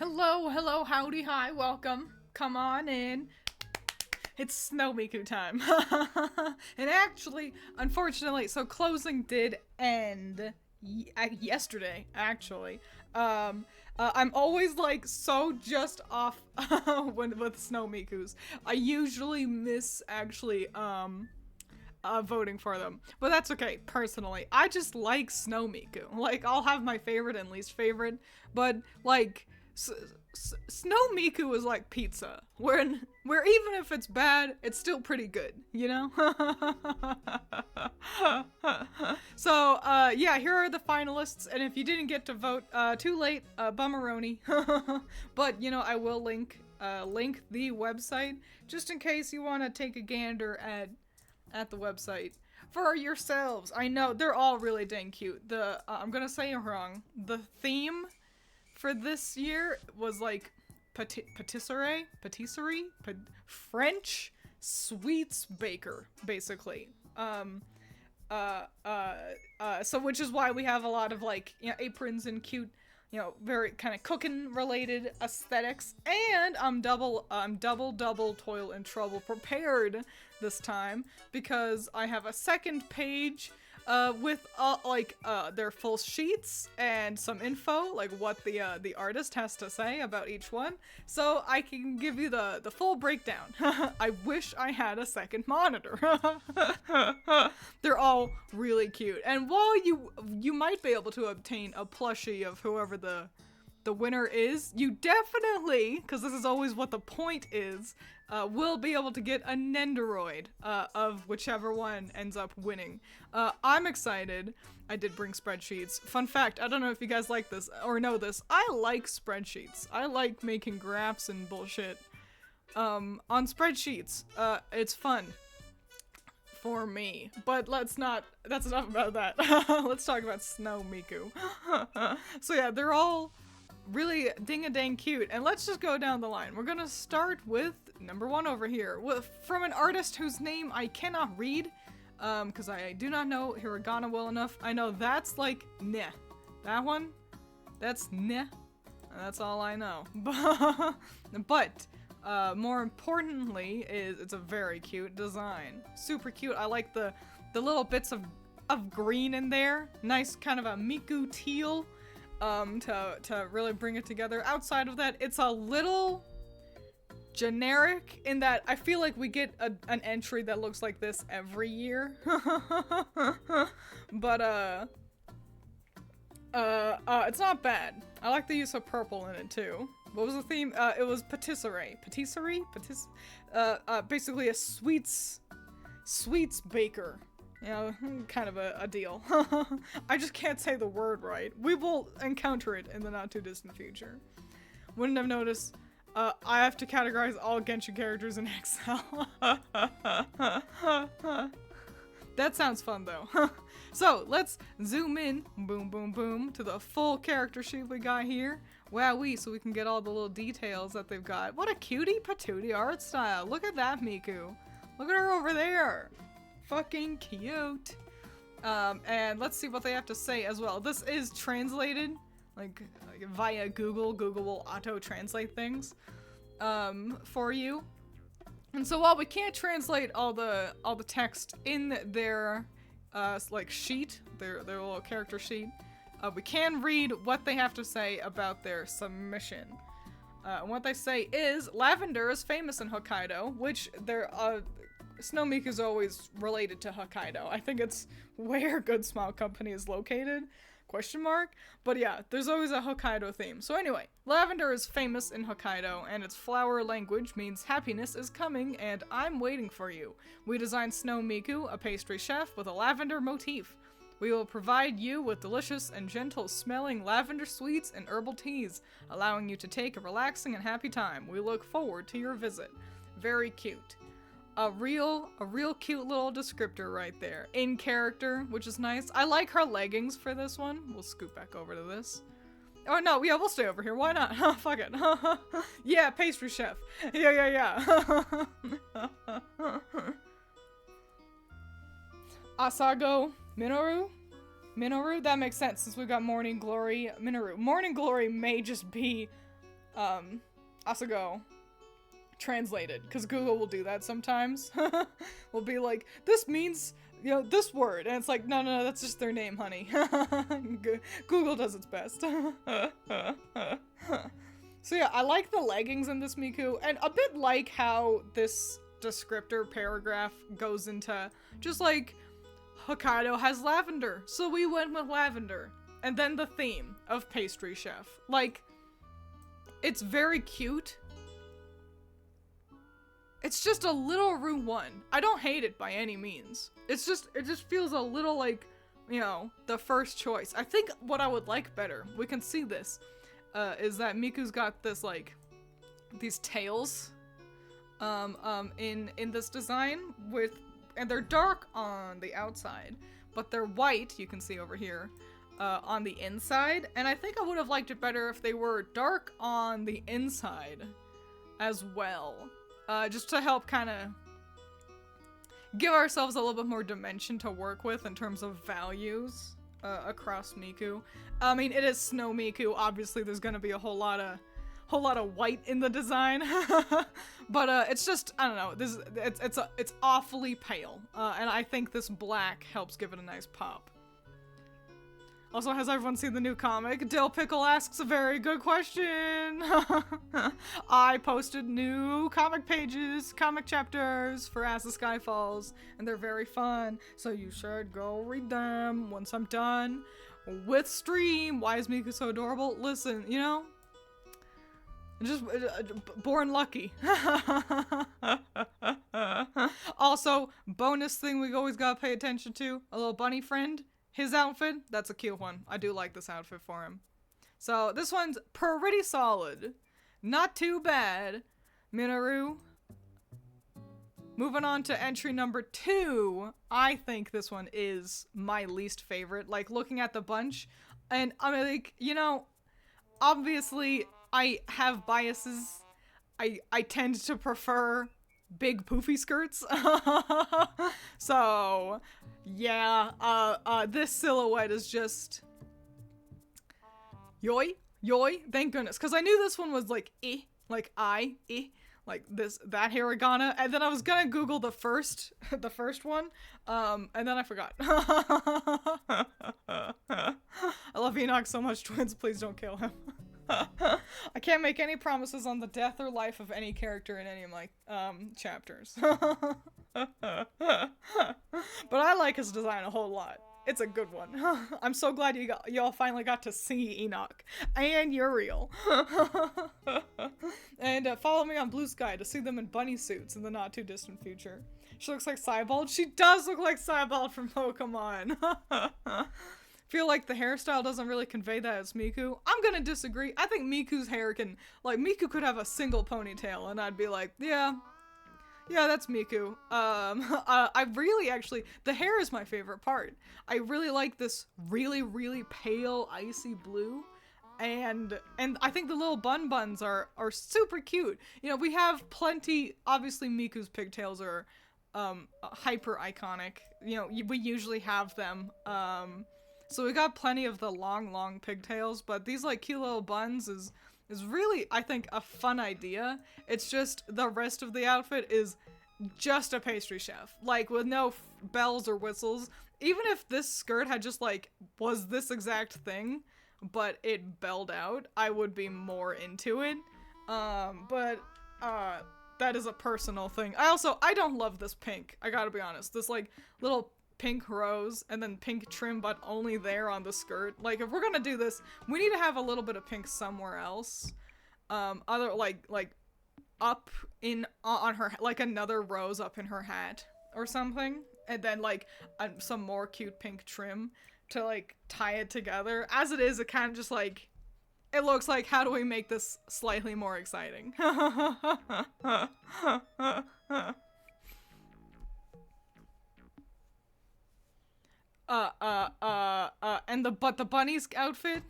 Hello, hello, howdy, hi, welcome. Come on in. It's Snow Miku time. And actually, unfortunately, so closing did end yesterday, actually. I'm always like so just off with Snow Mikus. I usually miss actually voting for them. But that's okay, personally. I just like Snow Miku. Like, I'll have my favorite and least favorite, but, like, Snow Miku is like pizza, where even if it's bad, it's still pretty good, you know? So, yeah, here are the finalists, and if you didn't get to vote, too late, bummeroni. But, you know, I will link the website, just in case you want to take a gander at the website for yourselves. I know, they're all really dang cute. I'm gonna say it wrong. The theme for this year was like patisserie, French sweets baker, basically. So which is why we have a lot of like, you know, aprons and cute, you know, very kind of cooking related aesthetics. And I'm double toil and trouble prepared this time because I have a second page with their full sheets and some info, like what the artist has to say about each one, so I can give you the full breakdown. I wish I had a second monitor. They're all really cute, and while you might be able to obtain a plushie of whoever the winner is, you definitely, because this is always what the point is, will be able to get a Nendoroid of whichever one ends up winning. I'm excited. I did bring spreadsheets. Fun fact, I don't know if you guys like this or know this, I like spreadsheets. I like making graphs and bullshit on spreadsheets. It's fun for me. But that's enough about that. Let's talk about Snow Miku. So yeah, they're all really ding-a-dang cute, and let's just go down the line. We're gonna start with number one over here, from an artist whose name I cannot read, because I do not know hiragana well enough. I know that's like neh. That one, that's neh. That's all I know. But more importantly is it's a very cute design. Super cute. I like the little bits of green in there. Nice kind of a Miku teal. To really bring it together. Outside of that, it's a little generic in that I feel like we get an entry that looks like this every year. But, it's not bad. I like the use of purple in it, too. What was the theme? It was patisserie. Basically a sweets baker. You know, kind of a deal. I just can't say the word right. We will encounter it in the not-too-distant future. Wouldn't have noticed. I have to categorize all Genshin characters in Excel. That sounds fun, though. So, let's zoom in, boom, boom, boom, to the full character sheet we got here. Wowee, so we can get all the little details that they've got. What a cutie patootie art style. Look at that, Miku. Look at her over there. Fucking cute. And let's see what they have to say as well. This is translated, like via Google. Google will auto-translate things, for you. And so while we can't translate all the text in their, like sheet, their little character sheet, we can read what they have to say about their submission. And what they say is, lavender is famous in Hokkaido, which they're, Snow Miku is always related to Hokkaido. I think it's where Good Smile Company is located, ? But yeah, there's always a Hokkaido theme. So anyway, lavender is famous in Hokkaido, and its flower language means happiness is coming, and I'm waiting for you. We designed Snow Miku, a pastry chef, with a lavender motif. We will provide you with delicious and gentle smelling lavender sweets and herbal teas, allowing you to take a relaxing and happy time. We look forward to your visit. Very cute. A real cute little descriptor right there. In character, which is nice. I like her leggings for this one. We'll scoot back over to this. Oh no, yeah, we'll stay over here. Why not? Fuck it. Yeah, pastry chef. Yeah. Asago Minoru? That makes sense since we've got Morning Glory Minoru. Morning Glory may just be Asago translated, because Google will do that sometimes. Will be like, this means, you know, this word, and it's like, no, that's just their name, honey. Google does its best. So yeah, I like the leggings in this Miku, and a bit like how this descriptor paragraph goes into just like, Hokkaido has lavender, so we went with lavender. And then the theme of pastry chef. Like, it's very cute. It's just a little Route 1. I don't hate it by any means. It just feels a little like, you know, the first choice. I think what I would like better, we can see this, is that Miku's got this, like, these tails, in this design and they're dark on the outside, but they're white, you can see over here, on the inside, and I think I would have liked it better if they were dark on the inside as well, just to help kind of give ourselves a little bit more dimension to work with in terms of values across Miku. I mean, it is Snow Miku, obviously there's gonna be a whole lot of white in the design, but it's just, I don't know, it's awfully pale, and I think this black helps give it a nice pop. Also, has everyone seen the new comic? Dill Pickle asks a very good question. I posted new comic pages, comic chapters for As the Sky Falls, and they're very fun, so you should go read them once I'm done with stream. Why is Miku so adorable? Listen, you know, just born lucky. Also, bonus thing we always gotta pay attention to, a little bunny friend. His outfit, that's a cute one. I do like this outfit for him. So this one's pretty solid. Not too bad. Minoru. Moving on to entry number 2. I think this one is my least favorite. Like, looking at the bunch, and I'm like, you know, obviously I have biases. I tend to prefer big poofy skirts. So yeah, this silhouette is just yoy, thank goodness, because I knew this one was like like that hiragana, and then I was gonna Google the first one, and then I forgot. I love Enoch so much, Twiins, please don't kill him. I can't make any promises on the death or life of any character in any of my chapters. But I like his design a whole lot. It's a good one. I'm so glad y'all finally got to see Enoch and Uriel. And follow me on Blue Sky to see them in bunny suits in the not too distant future. She looks like Cybald. She does look like Cybald from Pokemon. Feel like the hairstyle doesn't really convey that as Miku. I'm gonna disagree. I think Miku's hair can, like, Miku could have a single ponytail and I'd be like, yeah, that's Miku. I really actually, the hair is my favorite part. I really like this really, really pale icy blue, and I think the little buns are super cute. You know, we have plenty, obviously Miku's pigtails are hyper iconic. You know, we usually have them. So we got plenty of the long pigtails, but these like cute little buns is really, I think, a fun idea. It's just the rest of the outfit is just a pastry chef, like with no bells or whistles. Even if this skirt had just like was this exact thing, but it belled out, I would be more into it. But that is a personal thing. I don't love this pink. I gotta be honest. This like little pink rose and then pink trim, but only there on the skirt. Like, if we're gonna do this, we need to have a little bit of pink somewhere else. Other like up in on her, like another rose up in her hat or something, and then like some more cute pink trim to like tie it together. As it is, it kind of just like, it looks like, how do we make this slightly more exciting? But the bunny's outfit,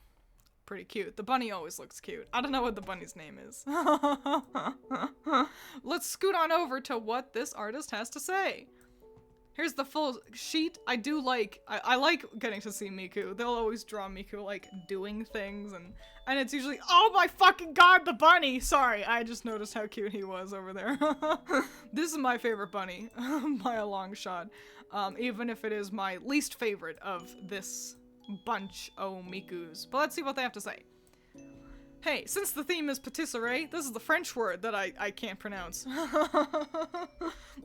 pretty cute. The bunny always looks cute. I don't know what the bunny's name is. Let's scoot on over to what this artist has to say. Here's the full sheet. I like getting to see Miku. They'll always draw Miku, like, doing things, and it's usually, oh my fucking god, the bunny! Sorry, I just noticed how cute he was over there. This is my favorite bunny, by a long shot. Even if it is my least favorite of this bunch of Mikus. But let's see what they have to say. Hey, since the theme is patisserie, this is the French word that I can't pronounce.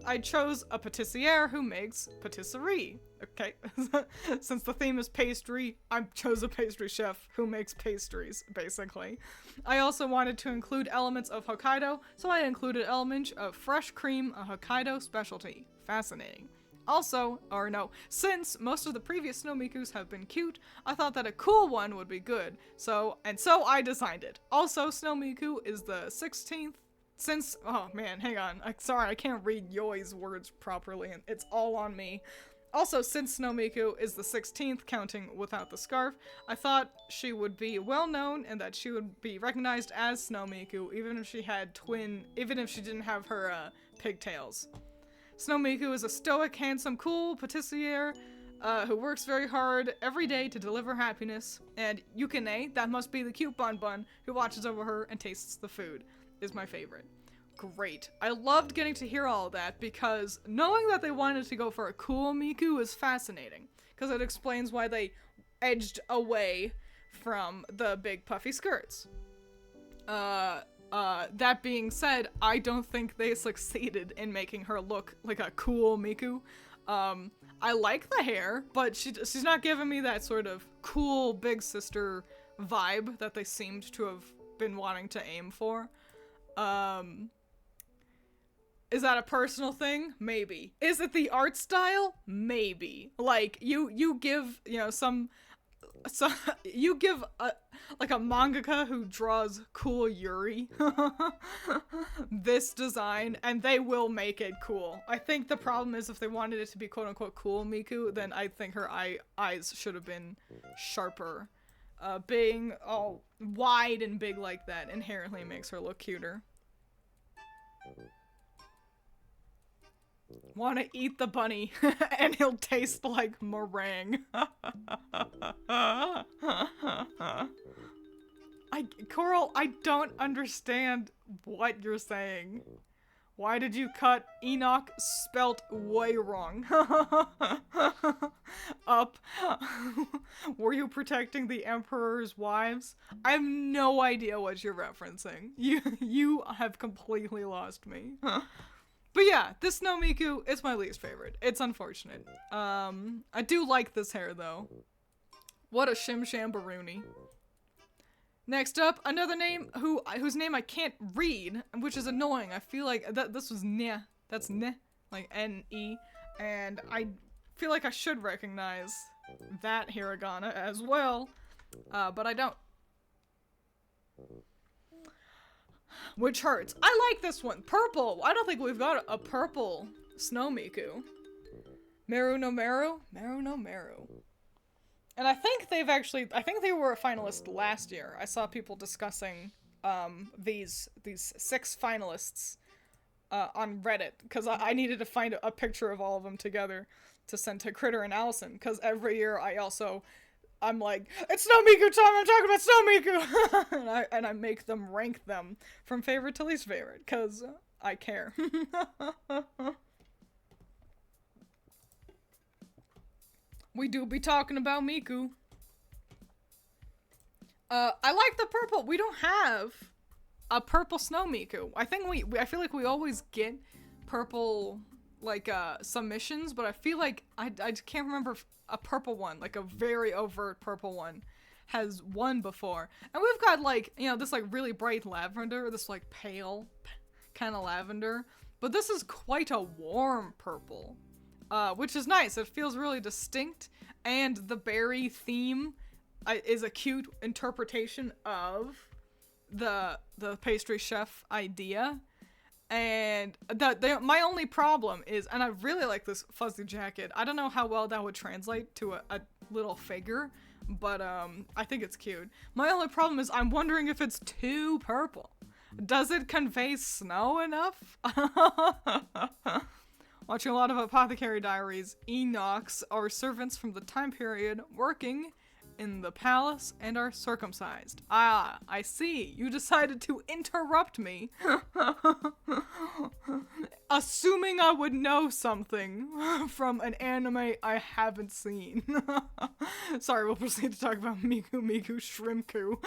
I chose a patissiere who makes patisserie. Okay. Since the theme is pastry, I chose a pastry chef who makes pastries, basically. I also wanted to include elements of Hokkaido, so I included elements of fresh cream, a Hokkaido specialty. Fascinating. Also, or no, since most of the previous Snow Mikus have been cute, I thought that a cool one would be good. So I designed it. Also, Snow Miku is the 16th since, oh man, hang on. Sorry, I can't read Yoi's words properly, and it's all on me. Also, since Snow Miku is the 16th, counting without the scarf, I thought she would be well known and that she would be recognized as Snow Miku, even if she didn't have her pigtails. Snow Miku is a stoic, handsome, cool patissiere who works very hard every day to deliver happiness. And Yukine, that must be the cute Bun who watches over her and tastes the food, is my favorite. Great. I loved getting to hear all of that because knowing that they wanted to go for a cool Miku is fascinating. Because it explains why they edged away from the big puffy skirts. That being said, I don't think they succeeded in making her look like a cool Miku. I like the hair, but she's not giving me that sort of cool big sister vibe that they seemed to have been wanting to aim for. Is that a personal thing? Maybe. Is it the art style? Maybe. Like, you give, you know, you give a mangaka who draws cool Yuri this design, and they will make it cool. I think the problem is if they wanted it to be quote-unquote cool Miku, then I think her eyes should have been sharper. Being all wide and big like that inherently makes her look cuter. Want to eat the bunny, and he'll taste like meringue. Coral, I don't understand what you're saying. Why did you cut Enoch spelt way wrong? Up. Were you protecting the Emperor's wives? I have no idea what you're referencing. You have completely lost me. But yeah, this Snow Miku is my least favorite. It's unfortunate. I do like this hair though. What a shim-sham-baroonie. Next up, another name whose name I can't read, which is annoying. I feel like this was Nya. That's N, like N-E. And I feel like I should recognize that hiragana as well, but I don't. Which hurts. I like this one. Purple. I don't think we've got a purple Snow Miku. Meru no Meru? Meru no Meru. And I think they were a finalist last year. I saw people discussing these 6 finalists on Reddit, because I needed to find a picture of all of them together to send to Critter and Allison, because every year I'm like, it's Snow Miku time, I'm talking about Snow Miku! and I make them rank them from favorite to least favorite, because I care. We do be talking about Miku. I like the purple. We don't have a purple Snow Miku. I feel like we always get purple, like, submissions, but I feel like I can't remember if a purple one, like a very overt purple one, has won before. And we've got, like, you know, this, like, really bright lavender, this, like, pale kind of lavender, but this is quite a warm purple, which is nice. It feels really distinct, and the berry theme is a cute interpretation of the pastry chef idea. And my only problem is, and I really like this fuzzy jacket, I don't know how well that would translate to a little figure, but I think it's cute. My only problem is I'm wondering if it's too purple. Does it convey snow enough? Watching a lot of Apothecary Diaries, Enochs are servants from the time period working in the palace and are circumcised. Ah, I see. You decided to interrupt me. Assuming I would know something from an anime I haven't seen. Sorry, we'll proceed to talk about Miku Shrimpku.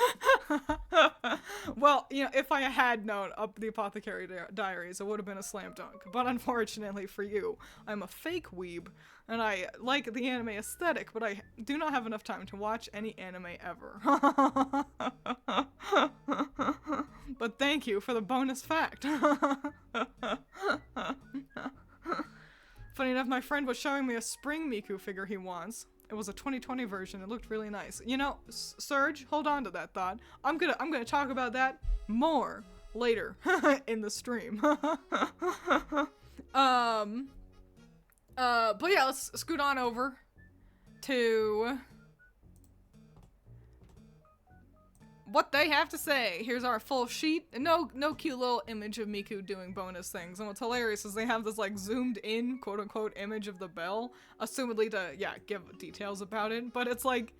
Well, you know, if I had known the Apothecary Diaries, it would have been a slam dunk. But unfortunately for you, I'm a fake weeb, and I like the anime aesthetic, but I do not have enough time to watch any anime ever. But thank you for the bonus fact. Funny enough, my friend was showing me a spring Miku figure he wants. It was a 2020 version. It looked really nice. You know, Serge, hold on to that thought. I'm gonna talk about that more later in the stream. But yeah, let's scoot on over to what they have to say. Here's our full sheet. No cute little image of Miku doing bonus things. And what's hilarious is they have this like zoomed in quote unquote image of the bell, assumedly to, yeah, give details about it, but it's like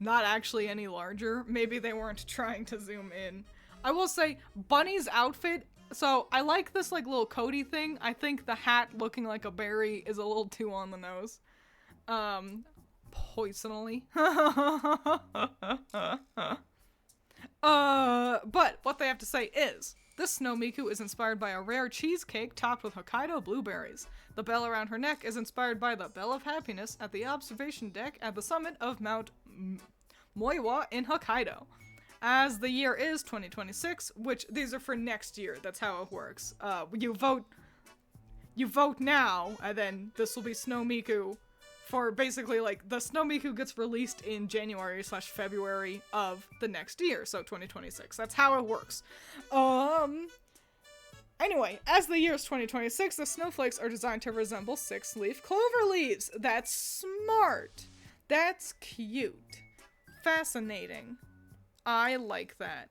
not actually any larger. Maybe they weren't trying to zoom in. I will say Bunny's outfit, so I like this like little Cody thing. I think the hat looking like a berry is a little too on the nose. Poisonally. But what they have to say is, this Snow Miku is inspired by a rare cheesecake topped with Hokkaido blueberries. The bell around her neck is inspired by the Bell of Happiness at the observation deck at the summit of Mount Moiwa in Hokkaido. As the year is 2026, which these are for next year, that's how it works. You vote now, and then this will be Snow Miku for basically, like, the Snow Miku gets released in January/February of the next year, so 2026. That's how it works. Anyway, as the year is 2026, the snowflakes are designed to resemble 6-leaf clover leaves. That's smart. That's cute. Fascinating. I like that.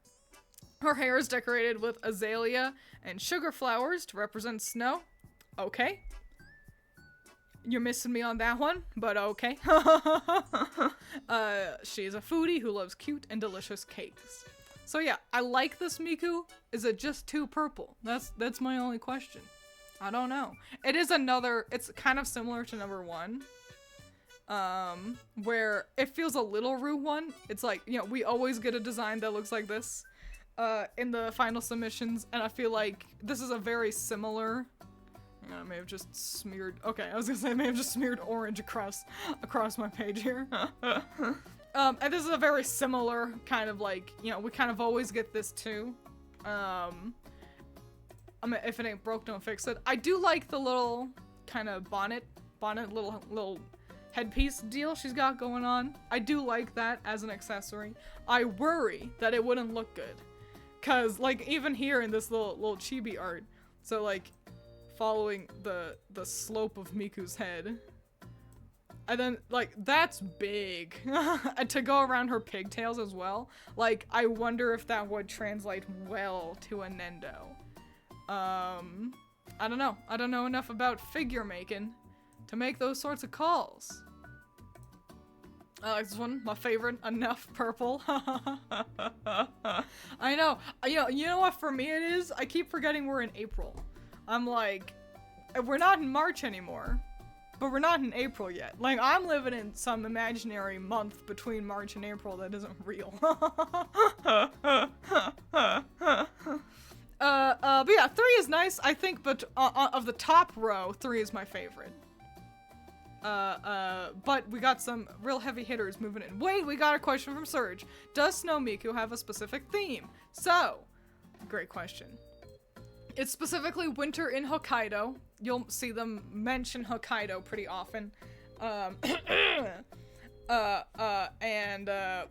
Her hair is decorated with azalea and sugar flowers to represent snow. Okay. You're missing me on that one, but okay. She's a foodie who loves cute and delicious cakes. So yeah, I like this Miku. Is it just too purple? That's my only question. I don't know. It is it's kind of similar to number 1. Where it feels a little Rue one. It's like, you know, we always get a design that looks like this, in the final submissions, and I feel like this is a very similar, I may have just smeared, okay, I was gonna say I may have just smeared orange across my page here. And this is a very similar kind of like, you know, we kind of always get this too. I mean, if it ain't broke, don't fix it. I do like the little kind of bonnet little headpiece deal she's got going on. I do like that as an accessory. I worry that it wouldn't look good. Cause like even here in this little chibi art, so like following the slope of Miku's head, and then like that's big. And to go around her pigtails as well, like I wonder if that would translate well to a Nendo. I don't know. I don't know enough about figure making to make those sorts of calls. I like this one, my favorite, enough purple. I know. You know what for me it is? I keep forgetting we're in April. I'm like, we're not in March anymore, but we're not in April yet. Like, I'm living in some imaginary month between March and April that isn't real. But yeah, 3 is nice, I think, but of the top row, 3 is my favorite. But we got some real heavy hitters moving in. Wait, we got a question from Serge. Does Snow Miku have a specific theme? So, great question. It's specifically winter in Hokkaido. You'll see them mention Hokkaido pretty often. And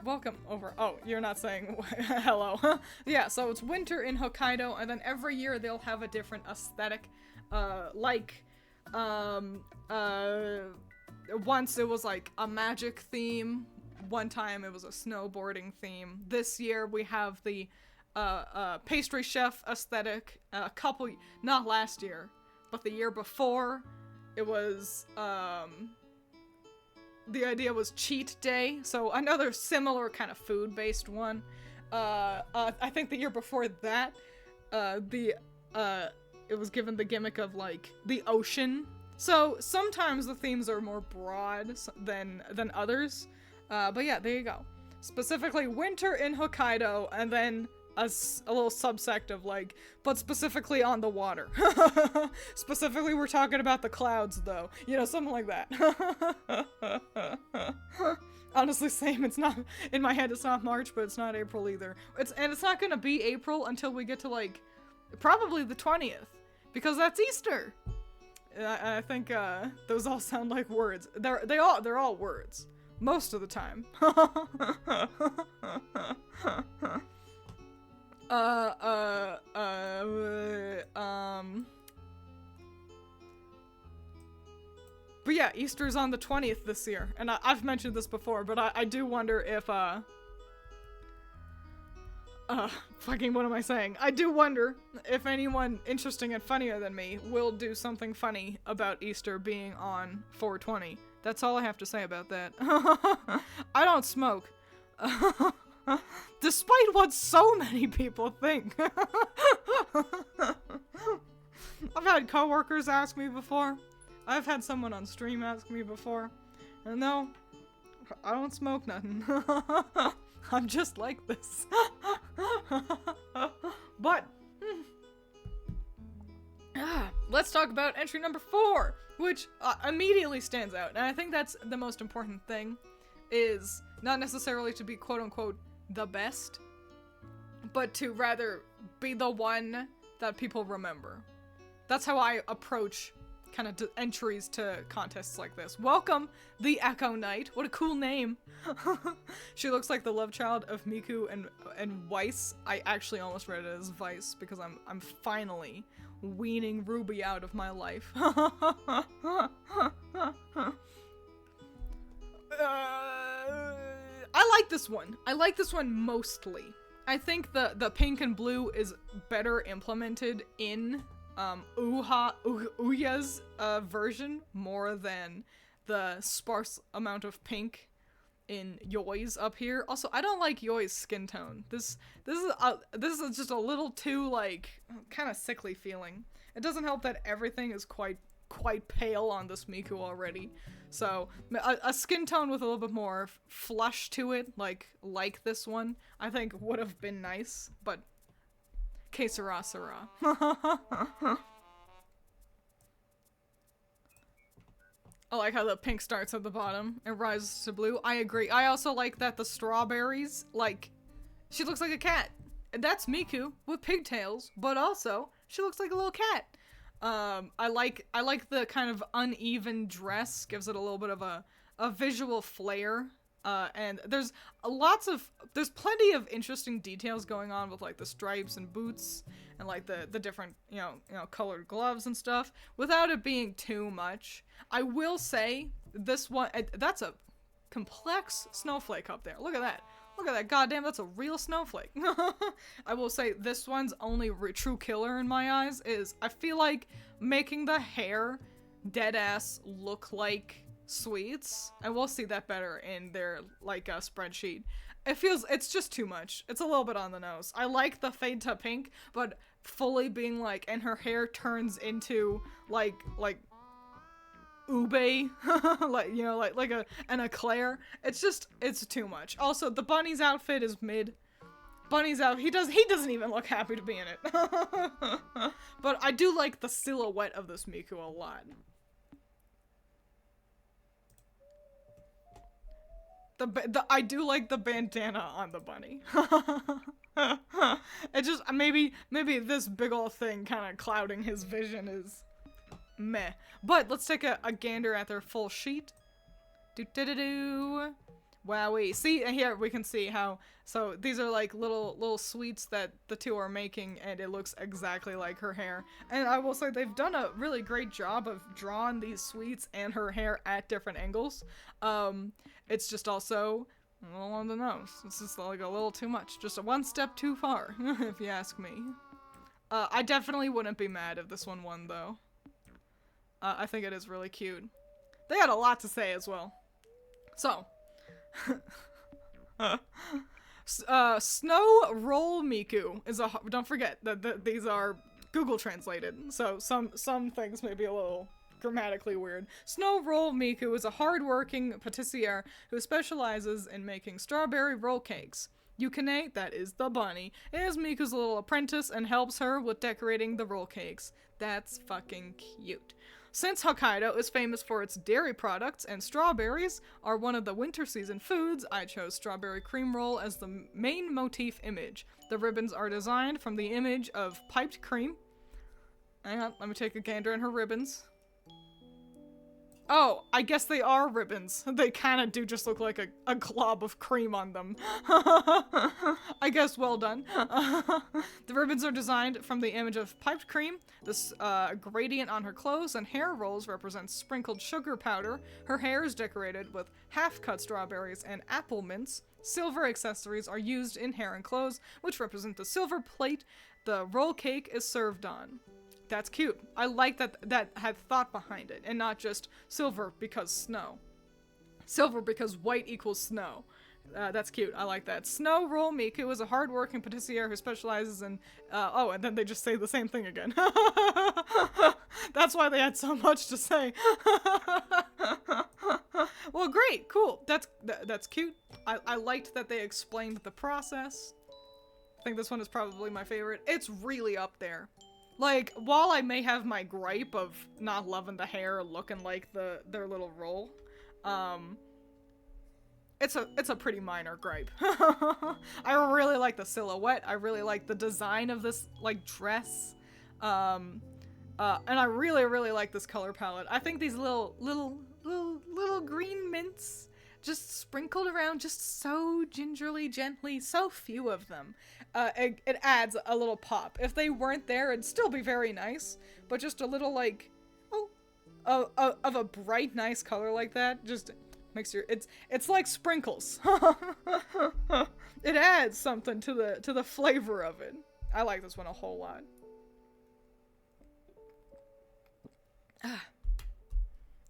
welcome over. Oh, you're not saying hello. Yeah, so it's winter in Hokkaido, and then every year they'll have a different aesthetic. Once it was like a magic theme. One time it was a snowboarding theme. This year we have the pastry chef aesthetic. Not last year, but the year before, it was, the idea was cheat day, so another similar kind of food-based one. I think the year before that, it was given the gimmick of, like, the ocean. So sometimes the themes are more broad than others. But yeah, there you go. Specifically winter in Hokkaido, and then a little subsect of, like, but specifically on the water. Specifically, we're talking about the clouds, though. You know, something like that. Honestly, same. It's not, in my head, it's not March, but it's not April either. And it's not gonna be April until we get to, like, probably the 20th. Because that's Easter! I think, those all sound like words. They're all words. Most of the time. But yeah, Easter's on the 20th this year, and I've mentioned this before, but I do wonder if, fucking what am I saying? I do wonder if anyone interesting and funnier than me will do something funny about Easter being on 420. That's all I have to say about that. I don't smoke. Despite what so many people think. I've had coworkers ask me before. I've had someone on stream ask me before. And no, I don't smoke nothing. I'm just like this. But, let's talk about entry number 4, which immediately stands out. And I think that's the most important thing, is not necessarily to be quote-unquote the best, but to rather be the one that people remember. That's how I approach kind of entries to contests like this. Welcome, the Echo Knight. What a cool name. She looks like the love child of Miku and Weiss. I actually almost read it as Vice because I'm finally weaning Ruby out of my life. I like this one. I like this one mostly. I think the pink and blue is better implemented in Ouya's version more than the sparse amount of pink in Yoi's up here. Also, I don't like Yoi's skin tone. This is just a little too, like, kind of sickly feeling. It doesn't help that everything is quite pale on this Miku already. So a skin tone with a little bit more flush to it, like this one, I think would have been nice, but que sera, sera. I like how the pink starts at the bottom and rises to blue. I agree. I also like that the strawberries, like, she looks like a cat. And that's Miku with pigtails, but also she looks like a little cat. I like the kind of uneven dress, gives it a little bit of a visual flair. And there's plenty of interesting details going on with, like, the stripes and boots and, like, the different, you know, colored gloves and stuff without it being too much. I will say this one, that's a complex snowflake up there. Look at that. Look at that. Goddamn, that's a real snowflake. I will say this one's only true killer in my eyes is I feel like making the hair deadass look like sweets. I will see that better in their, like, spreadsheet. It's just too much. It's a little bit on the nose. I like the fade to pink, but fully being like, and her hair turns into like ube, like, you know, like an eclair. It's too much. Also, the bunny's outfit is mid. Bunny's out. He doesn't even look happy to be in it. But I do like the silhouette of this Miku a lot. I do like the bandana on the bunny. It just, maybe this big ol' thing kind of clouding his vision is meh. But let's take a gander at their full sheet. Do-do-do-do. Wowee. See, here we can see how, so these are like little sweets that the two are making, and it looks exactly like her hair. And I will say they've done a really great job of drawing these sweets and her hair at different angles. It's just also a little on the nose. It's just like a little too much. Just a one step too far, if you ask me. I definitely wouldn't be mad if this one won, though. I think it is really cute. They had a lot to say as well. So, Snow Roll Miku is a. Don't forget that these are Google translated, so some things may be a little grammatically weird. Snow Roll Miku is a hard-working patissier who specializes in making strawberry roll cakes. Yukine, that is the bunny, is Miku's little apprentice and helps her with decorating the roll cakes. That's fucking cute. Since Hokkaido is famous for its dairy products and strawberries are one of the winter season foods, I chose strawberry cream roll as the main motif image. The ribbons are designed from the image of piped cream. Hang on, let me take a gander at her ribbons. Oh, I guess they are ribbons. They kind of do just look like a glob of cream on them. I guess well done. The ribbons are designed from the image of piped cream. This gradient on her clothes and hair rolls represents sprinkled sugar powder. Her hair is decorated with half-cut strawberries and apple mints. Silver accessories are used in hair and clothes, which represent the silver plate the roll cake is served on. That's cute. I like that had thought behind it, and not just silver because snow. Silver because white equals snow. That's cute. I like that. Snow Roll Miku is a hard-working patissier who specializes in... oh, and then they just say the same thing again. That's why they had so much to say. Well, great. Cool. That's cute. I liked that they explained the process. I think this one is probably my favorite. It's really up there. Like, while I may have my gripe of not loving the hair looking like their little roll, it's a pretty minor gripe. I really like the silhouette. I really like the design of this, like, dress. And I really like this color palette. I think these little green mints just sprinkled around just so gingerly, gently, so few of them. It adds a little pop. If they weren't there, it'd still be very nice, but just a little, like, of a bright, nice color like that just makes your, it's like sprinkles. It adds something to the flavor of it. I like this one a whole lot.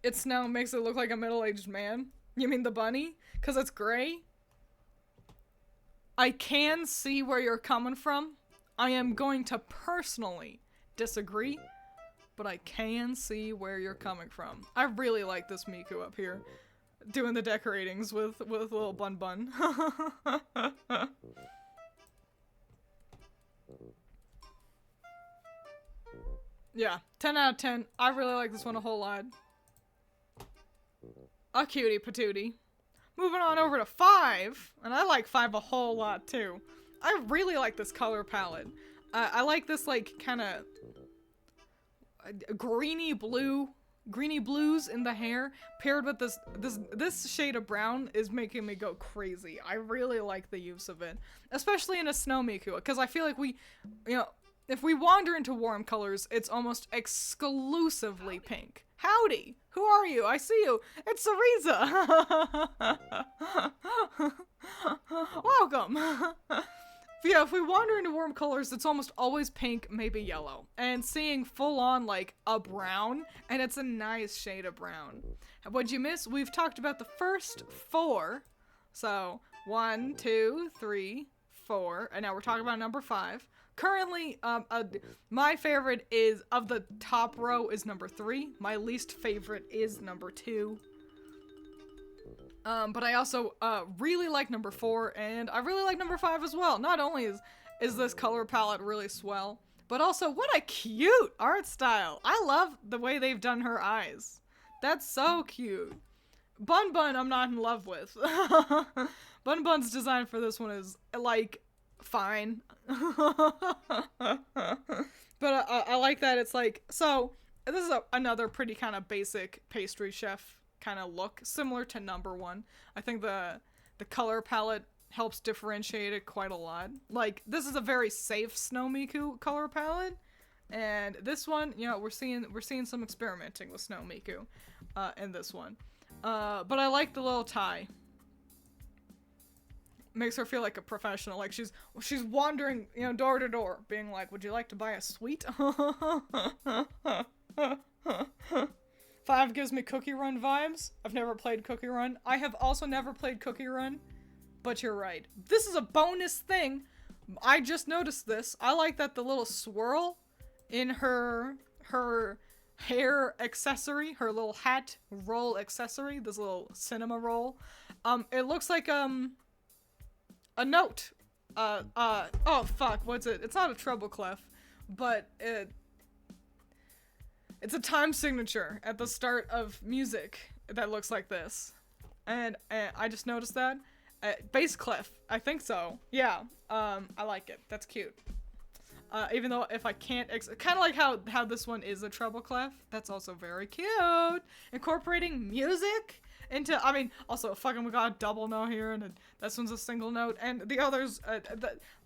It snow makes it look like a middle-aged man. You mean the bunny? 'Cause it's gray? I can see where you're coming from. I am going to personally disagree, but I can see where you're coming from. I really like this Miku up here, doing the decoratings with little Bun Bun. Yeah, 10 out of 10. I really like this one a whole lot. A cutie patootie. Moving on over to 5, and I like 5 a whole lot too. I really like this color palette. I like this, like, kind of greeny blues in the hair paired with this shade of brown is making me go crazy. I really like the use of it, especially in a snow Miku, because I feel like if we wander into warm colors, it's almost exclusively pink. Howdy! Who are you? I see you. It's Cereza. Welcome. Yeah, if we wander into warm colors, it's almost always pink, maybe yellow. And seeing full on, like, a brown, and it's a nice shade of brown. What'd you miss? We've talked about the first 4. So, 1, 2, 3, 4, and now we're talking about number 5. Currently, my favorite is, of the top row, is number 3. My least favorite is number 2. But I also, really like number 4, and I really like number 5 as well. Not only is this color palette really swell, but also, what a cute art style! I love the way they've done her eyes. That's so cute. Bun Bun, I'm not in love with. Bun Bun's design for this one is, like, fine. But I like that it's like, so this is another pretty kind of basic pastry chef kind of look, similar to number 1. I think the color palette helps differentiate it quite a lot. Like, this is a very safe Snow Miku color palette, and this one, you know, we're seeing some experimenting with Snow Miku in this one. But I like the little tie. Makes her feel like a professional, like she's wandering, you know, door to door, being like, would you like to buy a sweet? 5 gives me Cookie Run vibes. I've never played Cookie Run. I have also never played Cookie Run, but you're right. This is a bonus thing. I just noticed this. I like that the little swirl in her hair accessory, her little hat roll accessory, this little cinema roll. It looks like a note. Oh fuck, what's it? It's not a treble clef, but it's a time signature at the start of music that looks like this. And I just noticed that. Bass clef, I think so. Yeah, I like it. That's cute. Even though if I can't, kind of like how this one is a treble clef. That's also very cute. Incorporating music into, I mean, also fucking we got a double note here, and this one's a single note, and the others,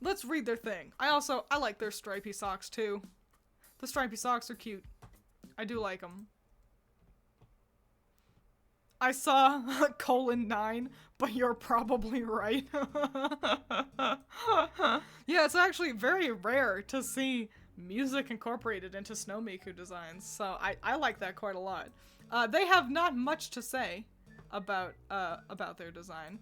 let's read their thing. I like their stripy socks too. The stripy socks are cute. I do like them. I saw :9, but you're probably right. Yeah, it's actually very rare to see music incorporated into Snow Miku designs, so I like that quite a lot. They have not much to say about their design.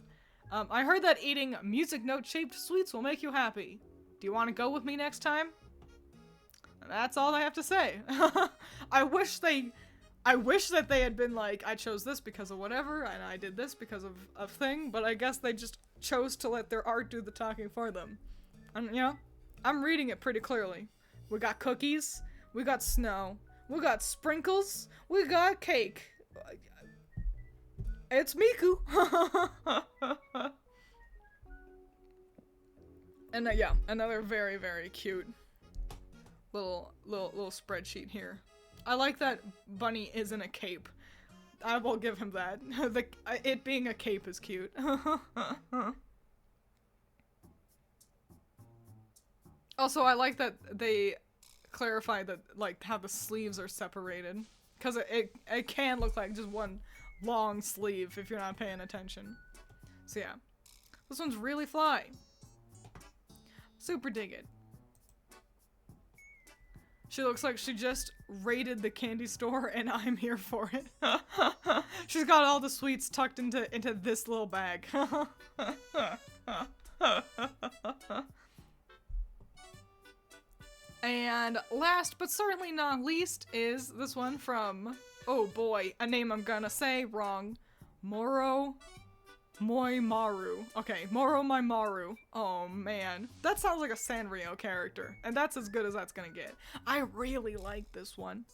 I heard that eating music note-shaped sweets will make you happy. Do you want to go with me next time? And that's all I have to say. I wish that they had been like, I chose this because of whatever, and I did this because of thing, but I guess they just chose to let their art do the talking for them. And, you know, I'm reading it pretty clearly. We got cookies, we got snow, we got sprinkles, we got cake. It's Miku! And yeah, another very, very cute little spreadsheet here. I like that Bunny is in a cape. I will give him that. It being a cape is cute. Also, I like that they clarify that, like, how the sleeves are separated. Because it can look like just one long sleeve if you're not paying attention. So yeah. This one's really fly. Super dig it. She looks like she just raided the candy store, and I'm here for it. She's got all the sweets tucked into this little bag. And last but certainly not least is this one from, oh boy, a name I'm gonna say wrong. Moro Moimaru. Okay, Moro Moimaru. Oh man, that sounds like a Sanrio character, and that's as good as that's gonna get. I really like this one.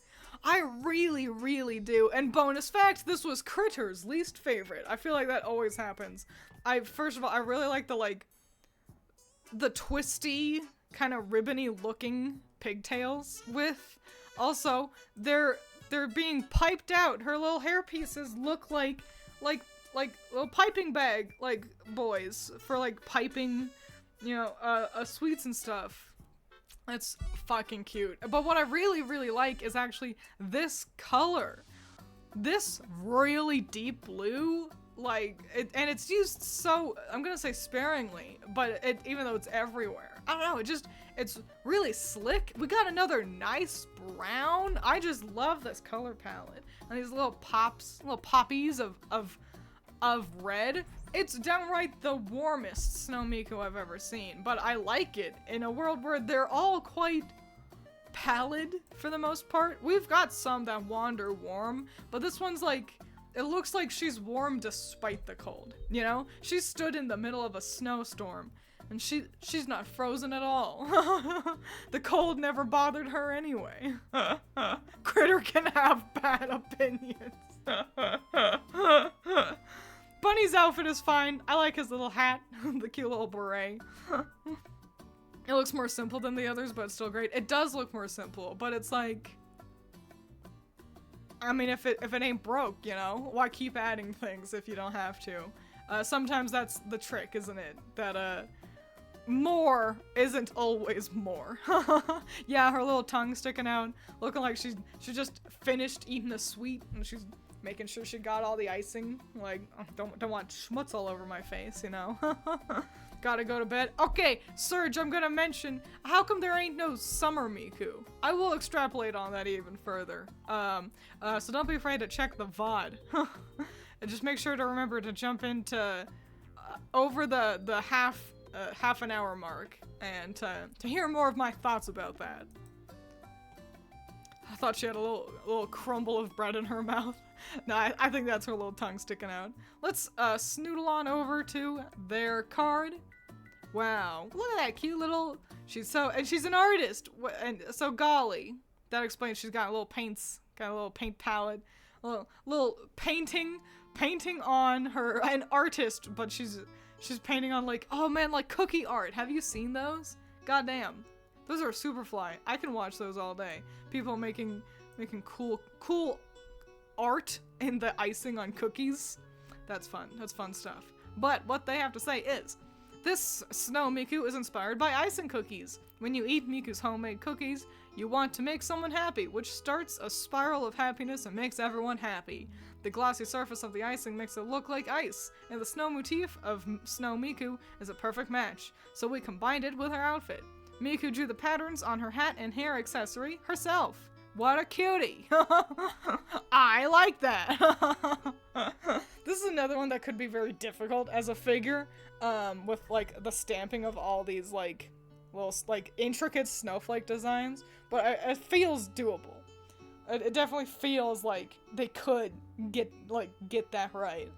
I really, really do. And bonus fact, this was Critter's least favorite. I feel like that always happens. First of all, I really like the twisty, kind of ribbony looking pigtails with. Also, they're being piped out. Her little hair pieces look like little piping bag, like, boys for, like, piping, you know, sweets and stuff. That's fucking cute. But what I really, really like is actually this color. This really deep blue, like, and it's used so, I'm gonna say sparingly, but even though it's everywhere. I don't know, it's really slick. We got another nice brown. I just love this color palette. And these little poppies of red. It's downright the warmest Snow Miku I've ever seen, but I like it in a world where they're all quite pallid for the most part. We've got some that wander warm, but this one's like, it looks like she's warm despite the cold, you know? She stood in the middle of a snowstorm, and she's not frozen at all. The cold never bothered her anyway. Critter can have bad opinions. Bunny's outfit is fine. I like his little hat, the cute little beret. It looks more simple than the others, but it's still great. It does look more simple, but it's like, I mean, if it ain't broke, you know, why keep adding things if you don't have to? Sometimes that's the trick, isn't it? That more isn't always more. Yeah, her little tongue sticking out, looking like she just finished eating a sweet, and she's making sure she got all the icing. Like, don't want schmutz all over my face, you know? Gotta go to bed. Okay, Surge, I'm gonna mention, how come there ain't no summer Miku? I will extrapolate on that even further. So don't be afraid to check the VOD. And just make sure to remember to jump into over the half an hour mark and to hear more of my thoughts about that. I thought she had a little crumble of bread in her mouth. No, I think that's her little tongue sticking out. Let's snoodle on over to their card. Wow, look at that cute little. She's an artist. And so golly, that explains she's got little paints, got a little paint palette, a little painting on her. An artist, but she's painting on like, oh man, like cookie art. Have you seen those? Goddamn. Those are super fly. I can watch those all day. People making cool art in the icing on cookies. That's fun. That's fun stuff. But what they have to say is, this Snow Miku is inspired by icing cookies. When you eat Miku's homemade cookies, you want to make someone happy, which starts a spiral of happiness and makes everyone happy. The glossy surface of the icing makes it look like ice, and the snow motif of Snow Miku is a perfect match, so we combined it with her outfit. Miku drew the patterns on her hat and hair accessory herself. What a cutie! I like that! This is another one that could be very difficult as a figure, with like the stamping of all these like little like intricate snowflake designs, but it feels doable. It definitely feels like they could get that right.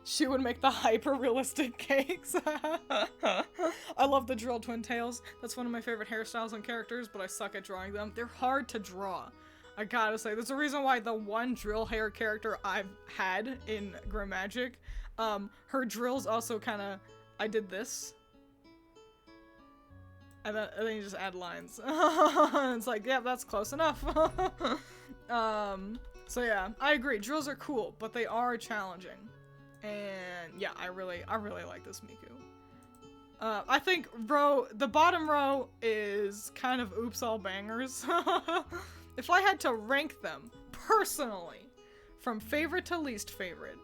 She would make the hyper-realistic cakes. I love the drill twin tails. That's one of my favorite hairstyles and characters, but I suck at drawing them. They're hard to draw. I gotta say, there's a reason why the one drill hair character I've had in Grim Magic, her drills also kinda, I did this. And then you just add lines. It's like, yeah, that's close enough. So yeah, I agree. Drills are cool, but they are challenging. And yeah, I really like this Miku. I think the bottom row is kind of oops all bangers. If I had to rank them personally, from favorite to least favorite,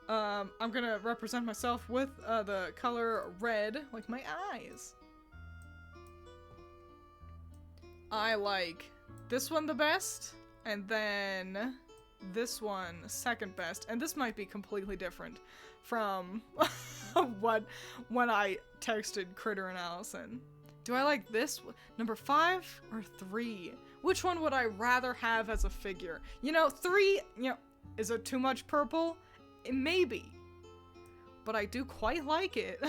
I'm gonna represent myself with the color red, like my eyes. I like this one the best, and then this one second best, and this might be completely different from when I texted Critter and Allison. Do I like this number 5 or 3? Which one would I rather have as a figure? You know, 3, you know, is it too much purple? Maybe, but I do quite like it.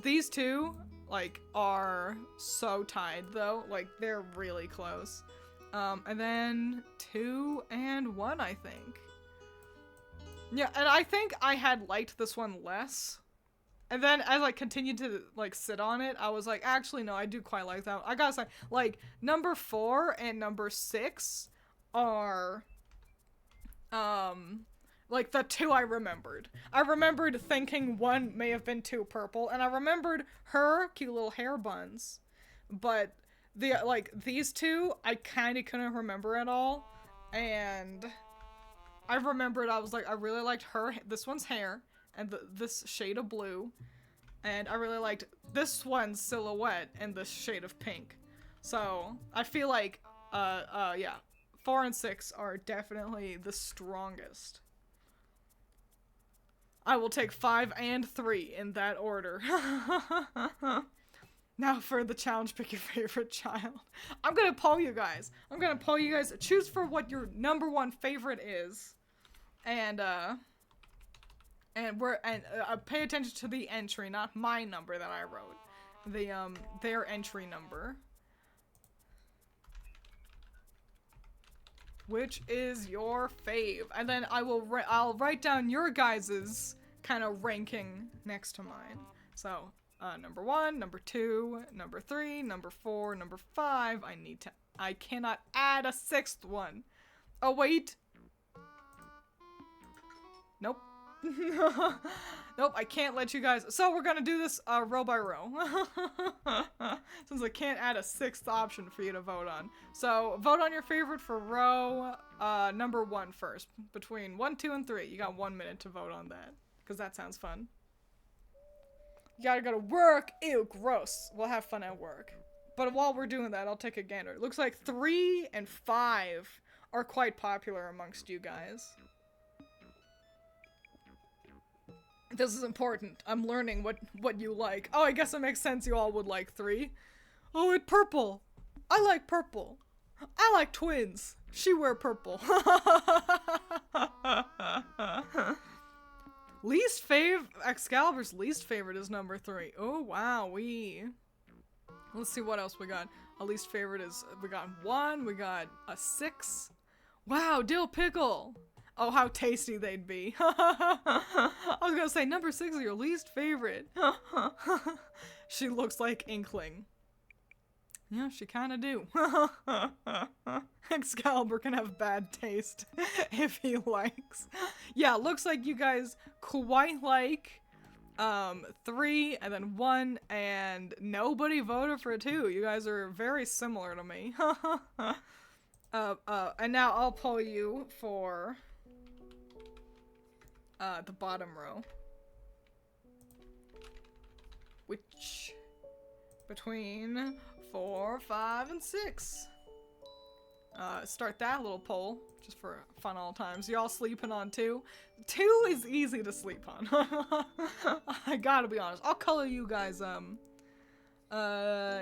These two like are so tied though, like they're really close. And then 2 and 1, I think. Yeah, and I think I had liked this one less. And then as I continued to like sit on it, I was like, actually no, I do quite like that one. I gotta say, like number 4 and number 6 are like the 2 I remembered. I remembered thinking 1 may have been too purple, and I remembered her cute little hair buns. But these 2 I kind of couldn't remember at all, and I remembered I was like, I really liked this one's hair and this shade of blue, and I really liked this one's silhouette and this shade of pink. So I feel like yeah, 4 and 6 are definitely the strongest. I will take 5 and 3 in that order. Now for the challenge, pick your favorite child. I'm gonna poll you guys. Choose for what your number 1 favorite is, and pay attention to the entry, not my number that I wrote. Their entry number. Which is your fave? And then I'll write down your guys's kind of ranking next to mine. So, number 1, number 2, number 3, number 4, number 5. I cannot add a 6th one. Oh, wait. Nope. Nope, I can't let you guys. So we're gonna do this row by row. Since I can't add a 6th option for you to vote on. So vote on your favorite for row number 1 first. Between 1, 2, and 3. You got 1 minute to vote on that. Because that sounds fun. You gotta go to work. Ew, gross. We'll have fun at work. But while we're doing that, I'll take a gander. It looks like 3 and 5 are quite popular amongst you guys. This is important. I'm learning what you like. Oh, I guess it makes sense you all would like 3. Oh, it's purple. I like purple. I like Twiins. She wear purple. Excalibur's least favorite is number 3. Oh, wow. Let's see what else we got. Our least favorite is, we got 1, we got a 6. Wow, dill pickle. Oh, how tasty they'd be. I was gonna say, number 6 is your least favorite. She looks like Inkling. Yeah, she kinda do. Excalibur can have bad taste if he likes. Yeah, looks like you guys quite like 3 and then 1, and nobody voted for 2. You guys are very similar to me. And now I'll pull you for the bottom row. Which between 4, 5, and 6. Start that little poll, just for fun all times. Y'all sleeping on 2? 2 is easy to sleep on. I gotta be honest. I'll color you guys,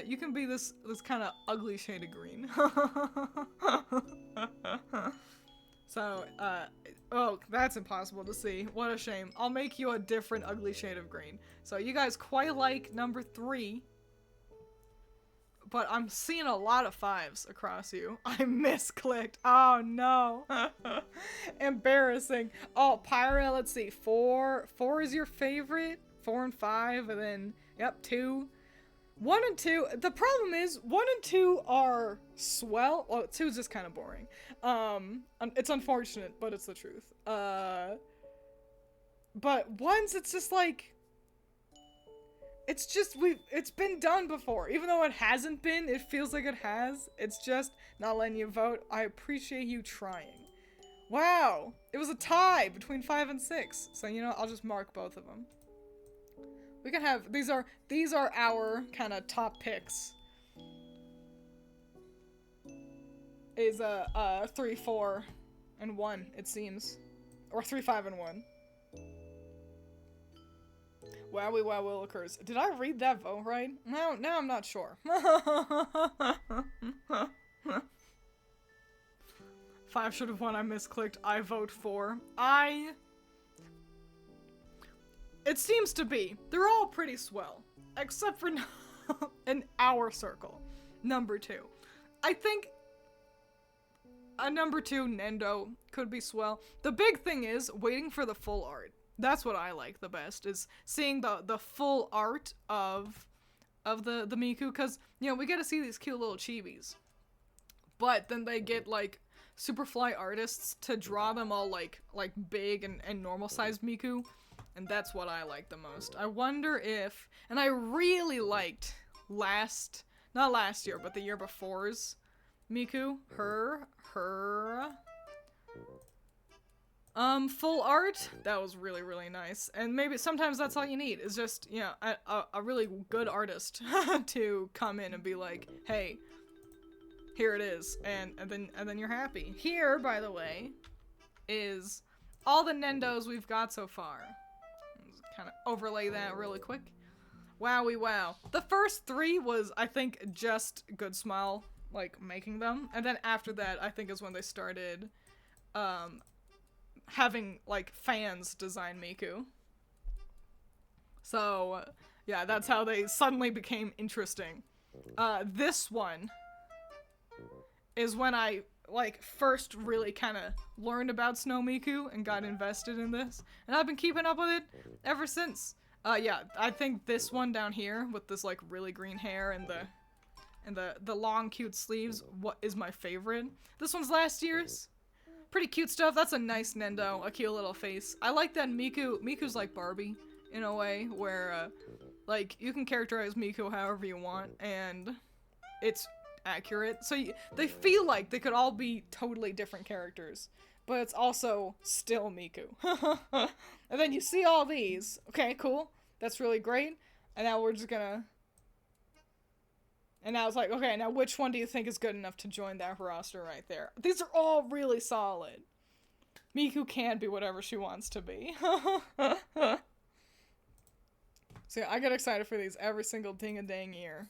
you can be this kind of ugly shade of green. So, oh, that's impossible to see. What a shame. I'll make you a different ugly shade of green. So you guys quite like number 3. But I'm seeing a lot of 5s across you. I misclicked. Oh no. Embarrassing. Oh, Pyra, let's see. 4 is your favorite. 4 and 5, and then, yep, 2. 1 and 2. The problem is, 1 and 2 are swell. Well, 2 is just kind of boring. It's unfortunate, but it's the truth. But 1's, it's just like, it's been done before. Even though it hasn't been, it feels like it has. It's just not letting you vote. I appreciate you trying. Wow, it was a tie between 5 and 6. So, you know, I'll just mark both of them. We can have, these are our kind of top picks. Is 3, 4, and 1, it seems. Or 3, 5, and 1. Wowie wow willikers. Did I read that vote right? No, now I'm not sure. 5 should have won, I misclicked. I vote 4. It seems to be. They're all pretty swell. Except for in our circle. Number 2. I think a number 2 Nendo could be swell. The big thing is waiting for the full art. That's what I like the best, is seeing the full art of the Miku, because, you know, we get to see these cute little chibis. But then they get, like, Superfly artists to draw them all, like big and normal-sized Miku, and that's what I like the most. I wonder if, and I really liked not last year, but the year before's Miku, her full art. That was really, really nice. And maybe sometimes that's all you need, is just, you know, a really good artist to come in and be like, hey, here it is, and then you're happy. Here, by the way, is all the Nendos we've got so far. Let's kind of overlay that really quick. Wowie wow. The first 3 was, I think, just Good Smile, like, making them. And then after that, I think is when they started, having, like, fans design Miku. So, yeah, that's how they suddenly became interesting. This one is when I, like, first really kind of learned about Snow Miku and got invested in this. And I've been keeping up with it ever since. Yeah, I think this one down here with this, like, really green hair and the long, cute sleeves is my favorite. This one's last year's. Pretty cute stuff. That's a nice Nendo, a cute little face. I like that Miku's like Barbie, in a way, where, like, you can characterize Miku however you want, and it's accurate. So they feel like they could all be totally different characters, but it's also still Miku. And then you see all these. Okay, cool. That's really great. And now we're just gonna... And now it's like, okay, now which one do you think is good enough to join that roster right there? These are all really solid. Miku can be whatever she wants to be. So yeah, I get excited for these every single ding-a-dang year.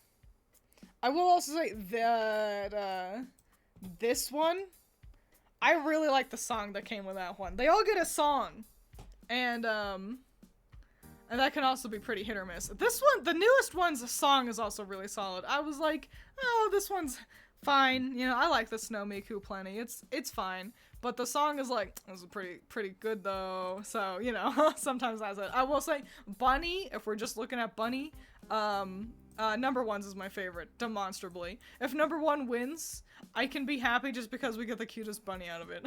I will also say that, this one, I really like the song that came with that one. They all get a song. And that can also be pretty hit or miss. This one, the newest one's song is also really solid. I was like, oh, this one's fine. You know, I like the Snow Miku plenty. It's fine. But the song is like, this is pretty good though. So, you know, sometimes that's it. I will say, Bunny, if we're just looking at Bunny, number one's is my favorite, demonstrably. If number one wins, I can be happy just because we get the cutest bunny out of it.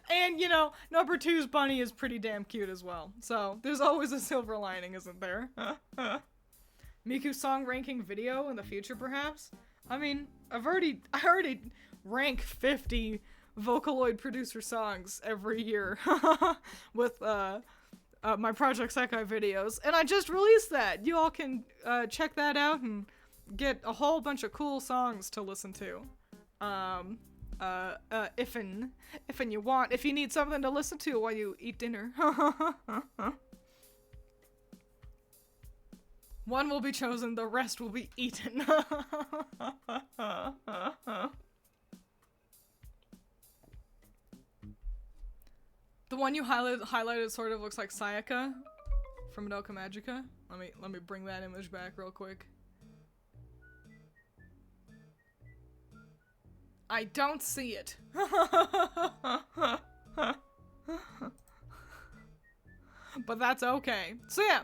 And, you know, number two's bunny is pretty damn cute as well. So, there's always a silver lining, isn't there? Miku song ranking video in the future, perhaps? I mean, I already rank 50 Vocaloid producer songs every year with, my Project Sekai videos, and I just released that. You all can check that out and get a whole bunch of cool songs to listen to. If you want, if you need something to listen to while you eat dinner. One will be chosen, the rest will be eaten. The one you highlighted sort of looks like Sayaka from Madoka Magica. Let me bring that image back real quick. I don't see it. But that's okay. So yeah,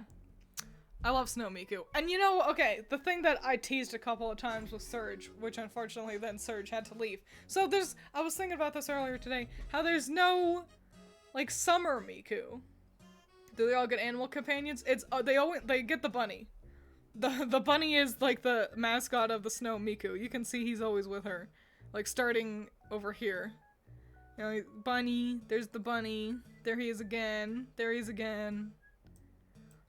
I love Snow Miku. And you know, okay, the thing that I teased a couple of times with Surge, which unfortunately then Surge had to leave. So I was thinking about this earlier today, how there's no like summer Miku. Do they all get animal companions? It's they get the bunny. The bunny is like the mascot of the Snow Miku. You can see he's always with her. Like starting over here. You know, bunny, there's the bunny. There he is again. There he is again.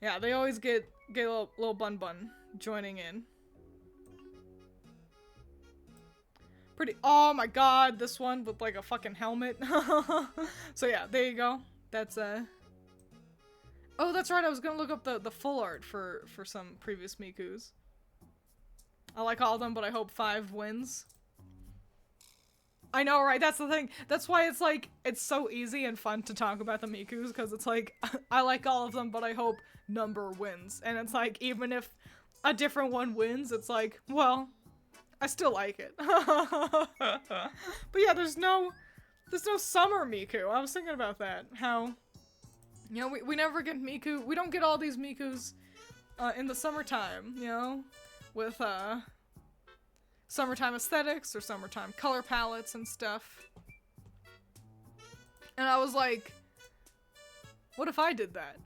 Yeah, they always get a little bun joining in. Pretty, oh my god, this one with like a fucking helmet. So yeah, there you go. That's oh, that's right, I was gonna look up the full art for some previous Mikus. I like all of them, but I hope 5 wins. I know, right? That's the thing. That's why it's like, it's so easy and fun to talk about the Mikus, because it's like, I like all of them, but I hope number wins. And it's like, even if a different one wins, it's like, well, I still like it. But yeah, there's no summer Miku. I was thinking about that. How, you know, we never get Miku. We don't get all these Mikus in the summertime, you know, with summertime aesthetics or summertime color palettes and stuff. And I was like, what if I did that?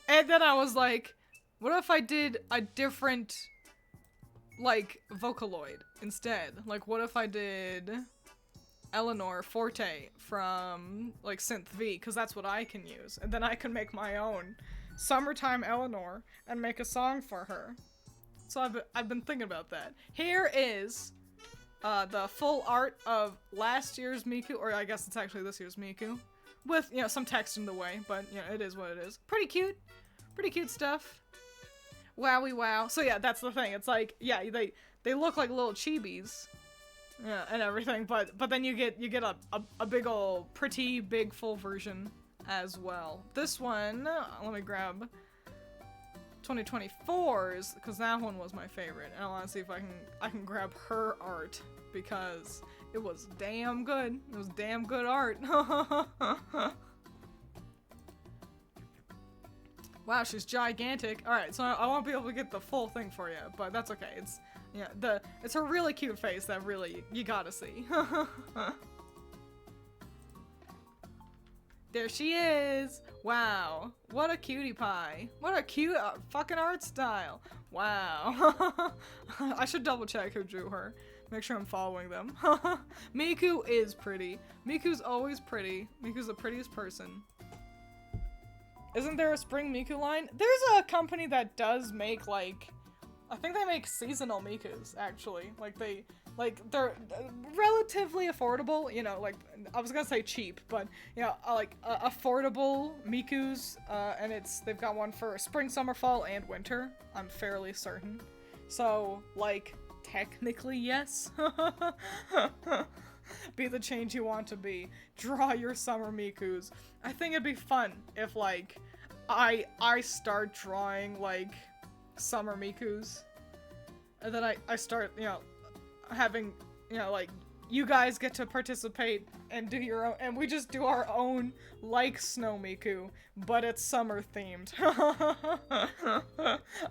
And then I was like, what if I did a different, like, Vocaloid instead? Like, what if I did Eleanor Forte from, like, Synth V, because that's what I can use. And then I can make my own Summertime Eleanor and make a song for her. So I've been thinking about that. Here is the full art of last year's Miku, or I guess it's actually this year's Miku, with, you know, some text in the way, but, you know, it is what it is. Pretty cute stuff. Wowie wow. So yeah, that's the thing. It's like, yeah, they look like little chibis, yeah, and everything, but then you get a big ol' pretty big full version as well. This one, let me grab 2024's, because that one was my favorite, and I want to see if I can grab her art, because it was damn good. It was damn good art. Wow, she's gigantic. Alright, so I won't be able to get the full thing for you, but that's okay. It's, yeah, it's her really cute face that really, you gotta see. There she is! Wow, what a cutie pie. What a cute fucking art style. Wow. I should double check who drew her. Make sure I'm following them. Miku is pretty. Miku's always pretty. Miku's the prettiest person. Isn't there a spring Miku line? There's a company that does make, like, I think they make seasonal Mikus, actually. They're relatively affordable, you know, like, I was gonna say cheap, but, you know, affordable Mikus, and they've got one for spring, summer, fall, and winter, I'm fairly certain. So, like, technically, yes. Be the change you want to be. Draw your summer Mikus. I think it'd be fun if, like, I start drawing, like, summer Mikus. And then I start, you know, having, you know, like, you guys get to participate and do your own, and we just do our own, like, Snow Miku, but it's summer themed.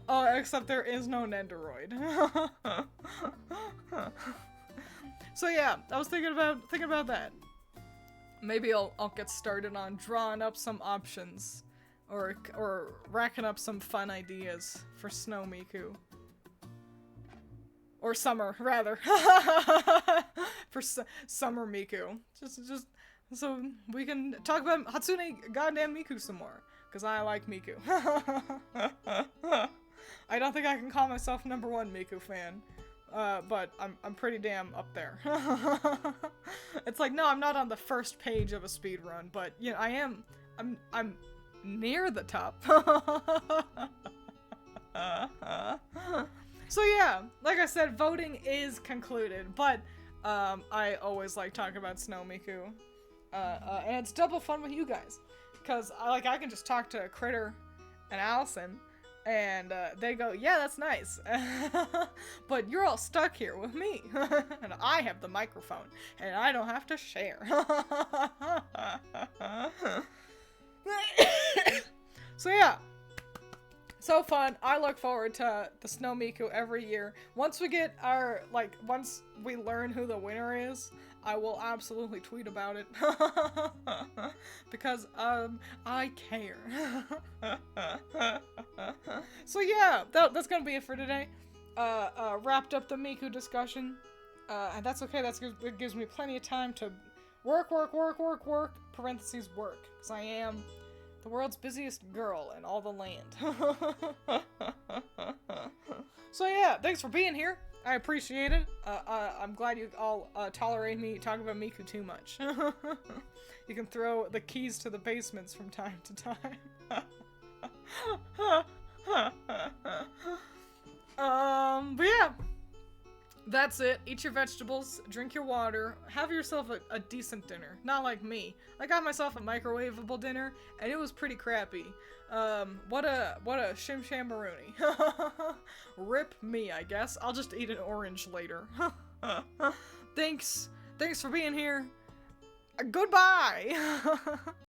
Except there is no Nendoroid. So yeah, I was thinking about that. Maybe I'll get started on drawing up some options, or racking up some fun ideas for Snow Miku. Or summer, rather. For summer Miku. Just so we can talk about Hatsune goddamn Miku some more. Because I like Miku. I don't think I can call myself #1 Miku fan. But I'm pretty damn up there. It's like, no, I'm not on the first page of a speedrun, but, you know, I'm near the top. So yeah, like I said, voting is concluded, but I always like talking about Snow Miku, and it's double fun with you guys, because I can just talk to Critter and Allison, and they go, yeah, that's nice, but you're all stuck here with me, and I have the microphone, and I don't have to share. So yeah. So fun. I look forward to the Snow Miku every year. Once we get once we learn who the winner is, I will absolutely tweet about it. Because, I care. So yeah, that's gonna be it for today. Wrapped up the Miku discussion. And that's okay, it gives me plenty of time to work, parentheses work. Because I am the world's busiest girl in all the land. So yeah, thanks for being here. I appreciate it. I'm glad you all tolerate me talking about Miku too much. You can throw the keys to the basements from time to time. But yeah. That's it. Eat your vegetables, drink your water, have yourself a decent dinner. Not like me. I got myself a microwavable dinner, and it was pretty crappy. What a shim-shambaroonie. Rip me, I guess. I'll just eat an orange later. Thanks for being here. Goodbye!